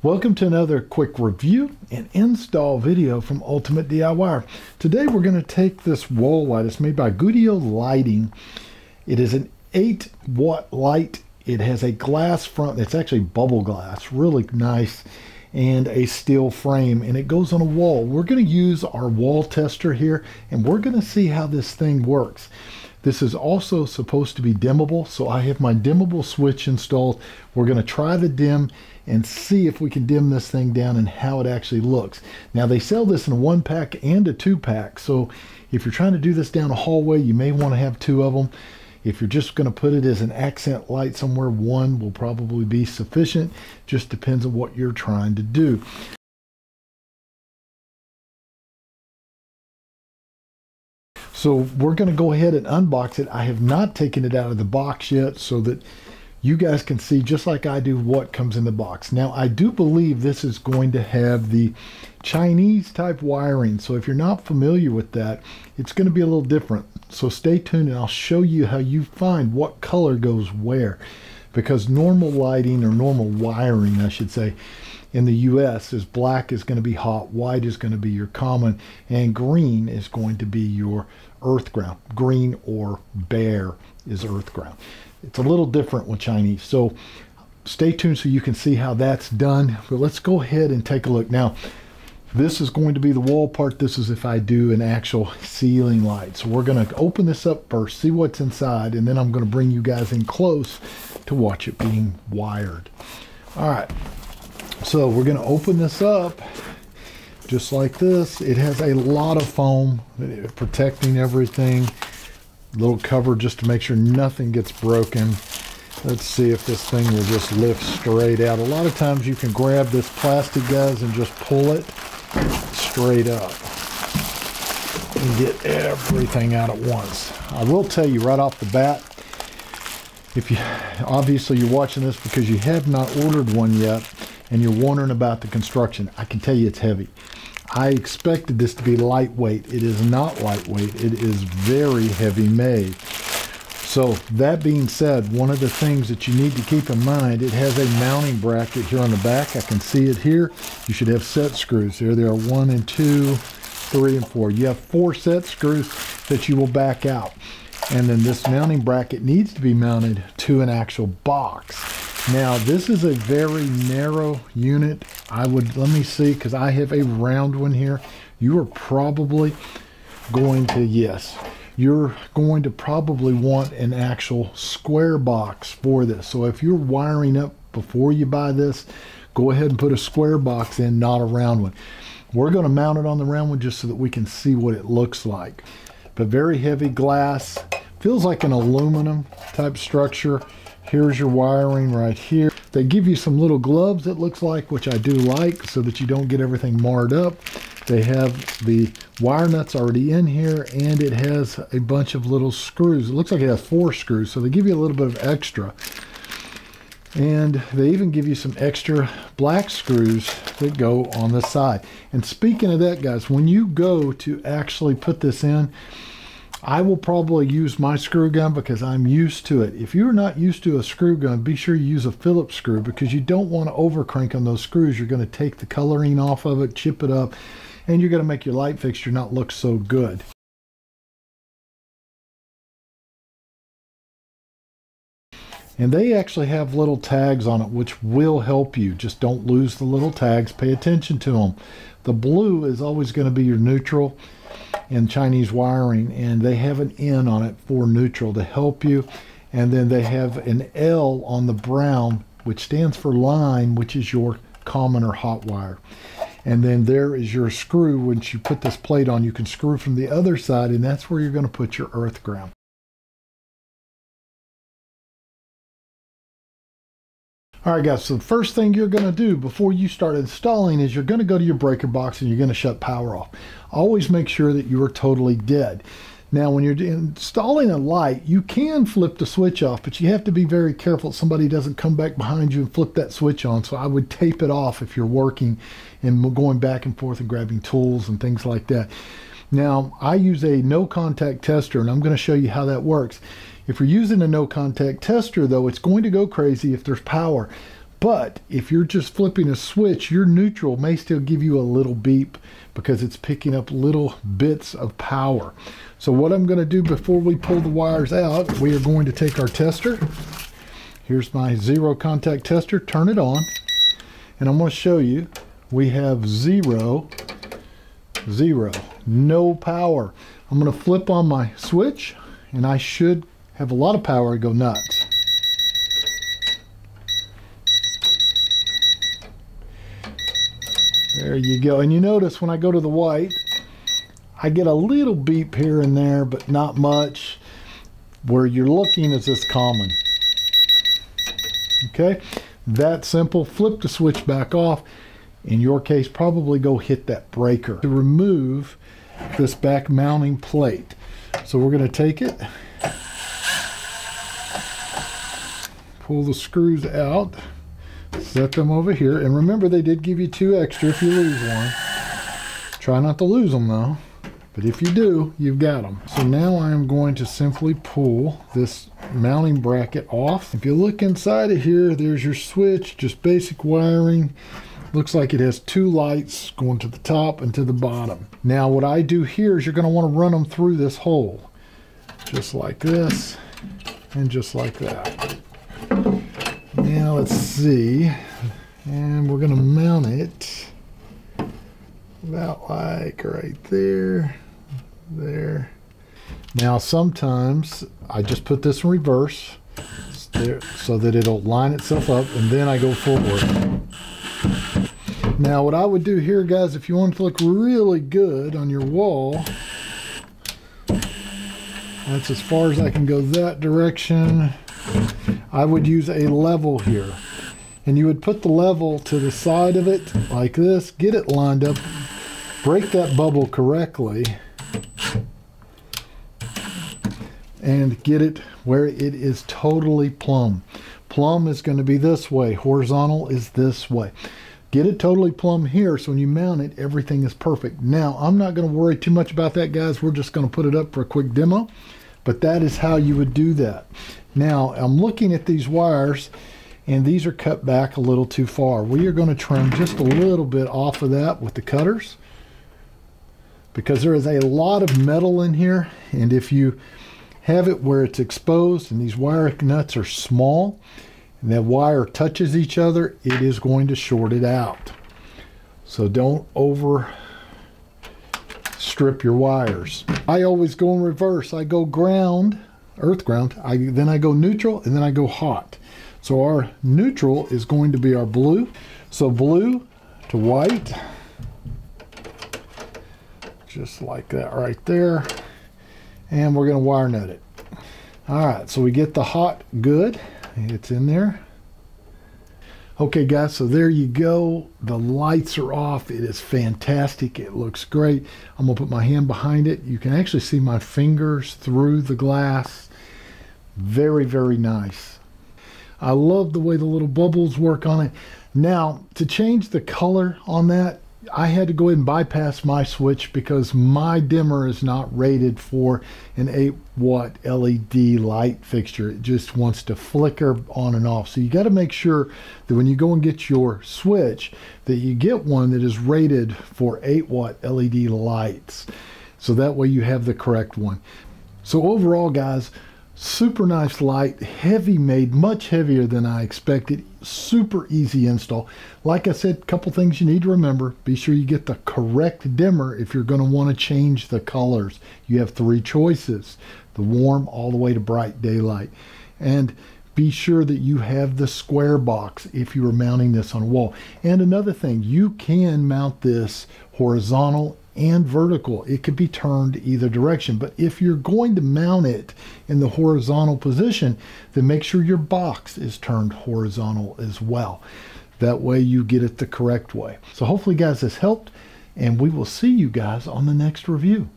Welcome to another quick review and install video from Ultimate DIYer. Today we're going to take this wall light. It's made by Gudio Lighting. It is an 8-watt light. It has a glass front. It's actually bubble glass, really nice, and a steel frame, and it goes on a wall. We're going to use our wall tester here, and we're going to see how this thing works. This is also supposed to be dimmable, so I have my dimmable switch installed. We're going to try the dim and see if we can dim this thing down and how it actually looks. Now they sell this in a 1-pack and a 2-pack, so if you're trying to do this down a hallway, you may want to have 2 of them. If you're just going to put it as an accent light somewhere, 1 will probably be sufficient. Just depends on what you're trying to do. So we're going to go ahead and unbox it. I have not taken it out of the box yet so that you guys can see, just like I do, what comes in the box. Now, I do believe this is going to have the Chinese type wiring. So if you're not familiar with that, it's going to be a little different. So stay tuned and I'll show you how you find what color goes where. Because normal lighting, or normal wiring, I should say, in the US is black is going to be hot, white is going to be your common, and green is going to be your earth ground. Green or bare is earth ground. It's a little different with Chinese. So stay tuned so you can see how that's done. But let's go ahead and take a look. Now, this is going to be the wall part. This is if I do an actual ceiling light. So we're going to open this up first, see what's inside, and then I'm going to bring you guys in close to watch it being wired. All right. So we're going to open this up just like this. It has a lot of foam protecting everything. Little cover just to make sure nothing gets broken. Let's see if this thing will just lift straight out. A lot of times you can grab this plastic, guys, and just pull it straight up and get everything out at once. I will tell you right off the bat, if you obviously you're watching this because you have not ordered one yet and you're wondering about the construction, I can tell you it's heavy. I expected this to be lightweight. It is not lightweight. It is very heavy made. So that being said, one of the things that you need to keep in mind, it has a mounting bracket here on the back. I can see it here. You should have set screws there. There are 1 and 2, 3 and 4. You have 4 set screws that you will back out. And then this mounting bracket needs to be mounted to an actual box. Now, this is a very narrow unit. Let me see, because I have a round one here. You are probably going to, yes, you're going to probably want an actual square box for this. So if you're wiring up before you buy this, go ahead and put a square box in, not a round one. We're going to mount it on the round one just so that we can see what it looks like. But very heavy glass, feels like an aluminum type structure. Here's your wiring right here. They give you some little gloves, it looks like, which I do like, so that you don't get everything marred up. They have the wire nuts already in here, and it has a bunch of little screws. It looks like it has 4 screws, so they give you a little bit of extra. And they even give you some extra black screws that go on the side. And speaking of that, guys, when you go to actually put this in, I will probably use my screw gun because I'm used to it. If you're not used to a screw gun, be sure you use a Phillips screw because you don't want to over crank on those screws. You're going to take the coloring off of it, chip it up, and you're going to make your light fixture not look so good. And they actually have little tags on it which will help you. Just don't lose the little tags. Pay attention to them. The blue is always going to be your neutral in Chinese wiring, and they have an N on it for neutral to help you. And then they have an L on the brown, which stands for line, which is your common or hot wire. And then there is your screw. Once you put this plate on, you can screw from the other side, and that's where you're going to put your earth ground. All right, guys, so the first thing you're going to do before you start installing is you're going to go to your breaker box and you're going to shut power off. Always make sure that you are totally dead. Now, when you're installing a light, you can flip the switch off, but you have to be very careful somebody doesn't come back behind you and flip that switch on. So I would tape it off if you're working and going back and forth and grabbing tools and things like that. Now, I use a no contact tester, and I'm going to show you how that works. If you're using a no contact tester, though, it's going to go crazy if there's power. But if you're just flipping a switch, your neutral may still give you a little beep because it's picking up little bits of power. So what I'm going to do before we pull the wires out, we are going to take our tester. Here's my zero contact tester. Turn it on. And I'm going to show you we have zero, no power. I'm going to flip on my switch and I should have a lot of power and go nuts. There you go. And you notice when I go to the white, I get a little beep here and there, but not much. Where you're looking is this common. Okay, that simple. Flip the switch back off. In your case, probably go hit that breaker to remove this back mounting plate. So we're going to take it, pull the screws out, set them over here, and remember they did give you 2 extra if you lose one. Try not to lose them though, but if you do, you've got them. So now I'm going to simply pull this mounting bracket off. If you look inside of here, there's your switch, just basic wiring. Looks like it has 2 lights going to the top and to the bottom. Now what I do here is you're going to want to run them through this hole, just like this and just like that. Now let's see, and we're going to mount it about like right there, there. Now sometimes I just put this in reverse there so that it'll line itself up, and then I go forward. Now what I would do here, guys, if you want it to look really good on your wall, that's as far as I can go that direction. I would use a level here, and you would put the level to the side of it like this, get it lined up, break that bubble correctly, and get it where it is totally plumb. Plumb is going to be this way, horizontal is this way. Get it totally plumb here, so when you mount it, everything is perfect. Now, I'm not going to worry too much about that, guys. We're just going to put it up for a quick demo, but that is how you would do that. Now, I'm looking at these wires, and these are cut back a little too far. We are going to trim just a little bit off of that with the cutters, because there is a lot of metal in here, and if you have it where it's exposed and these wire nuts are small, and that wire touches each other, it is going to short it out. So don't over strip your wires. I always go in reverse. I go ground, earth ground, then I go neutral, and then I go hot. So our neutral is going to be our blue. So blue to white, just like that right there. And we're going to wire nut it. All right, so we get the hot good. It's in there. Okay, guys, so there you go. The lights are off. It is fantastic. It looks great. I'm going to put my hand behind it. You can actually see my fingers through the glass. Very, very nice. I love the way the little bubbles work on it. Now, to change the color on that, I had to go ahead and bypass my switch because my dimmer is not rated for an 8-watt LED light fixture. It just wants to flicker on and off. So you got to make sure that when you go and get your switch that you get one that is rated for 8-watt LED lights. So that way you have the correct one. So overall, guys, super nice light, heavy made, much heavier than I expected. Super easy install. Like I said, a couple things you need to remember. Be sure you get the correct dimmer if you're going to want to change the colors. You have 3 choices, the warm all the way to bright daylight. And be sure that you have the square box if you are mounting this on a wall. And another thing, you can mount this horizontal and vertical. It could be turned either direction, but if you're going to mount it in the horizontal position, then make sure your box is turned horizontal as well. That way you get it the correct way. So hopefully, guys, this helped, and we will see you guys on the next review.